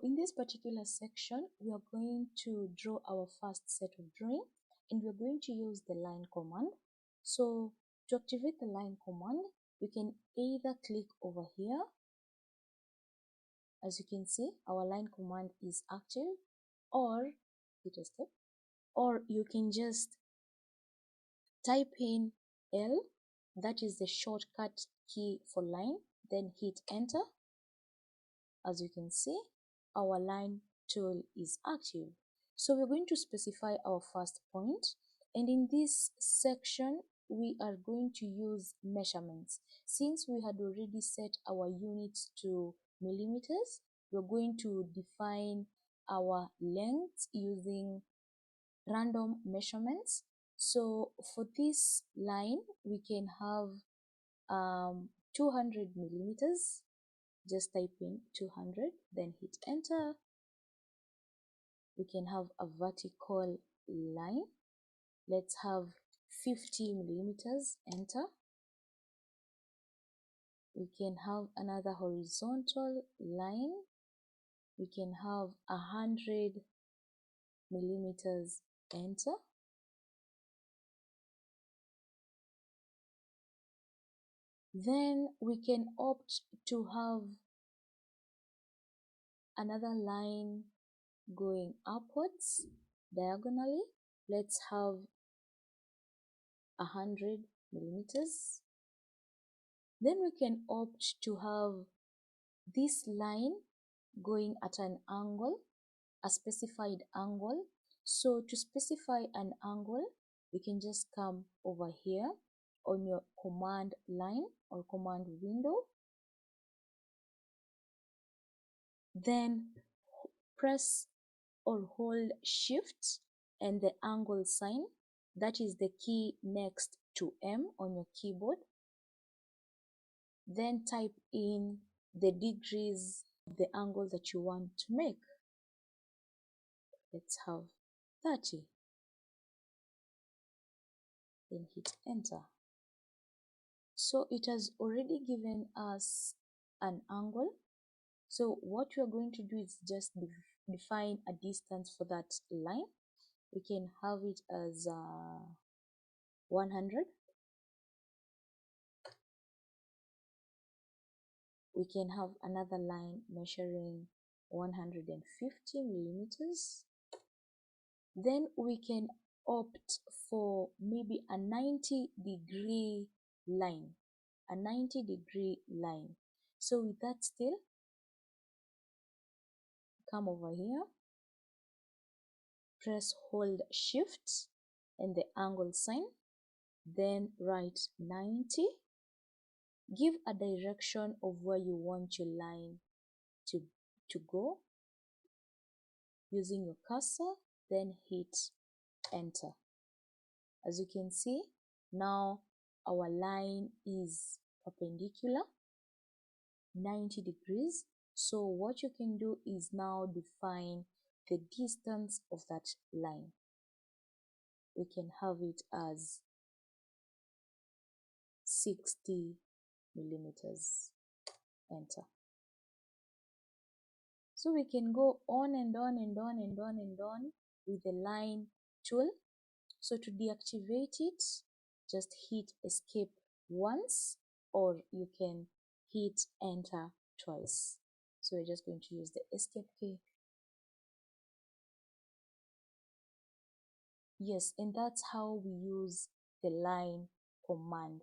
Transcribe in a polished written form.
in this particular section, we are going to draw our first set of drawing, and we are going to use the line command. So to activate the line command, you can either click over here. As you can see, our line command is active, or hit escape, or you can just type in L, that is the shortcut key for line, then hit enter. As you can see, our line tool is active. So we're going to specify our first point, and in this section we are going to use measurements. Since we had already set our units to millimeters, we're going to define our length using random measurements. So for this line, we can have 200 millimeters. Just type in 200, then hit enter. We can have a vertical line. Let's have 50 millimeters, enter. We can have another horizontal line. We can have 100 millimeters, enter. Then we can opt to have another line going upwards diagonally. Let's have 100 millimeters. Then we can opt to have this line going at an angle, a specified angle. So to specify an angle, you can just come over here on your command line or command window. Then press or hold shift and the angle sign, that is the key next to M on your keyboard. Then type in the degrees of the angle that you want to make. Let's have 30. Then hit enter. So it has already given us an angle. So what we are going to do is just define a distance for that line. We can have it as 100. We can have another line measuring 150 millimeters. Then we can opt for maybe a 90-degree line, a 90-degree line. So with that still, come over here, press hold shift and the angle sign, then write 90. Give a direction of where you want your line to go using your cursor, then hit enter. As you can see, now our line is perpendicular, 90 degrees. So what you can do is now define the distance of that line. We can have it as 60 millimeters, enter. So we can go on and on and on and on and on with the line tool. So to deactivate it, just hit escape once, or you can hit enter twice. So we're just going to use the escape key. Yes, and that's how we use the line command.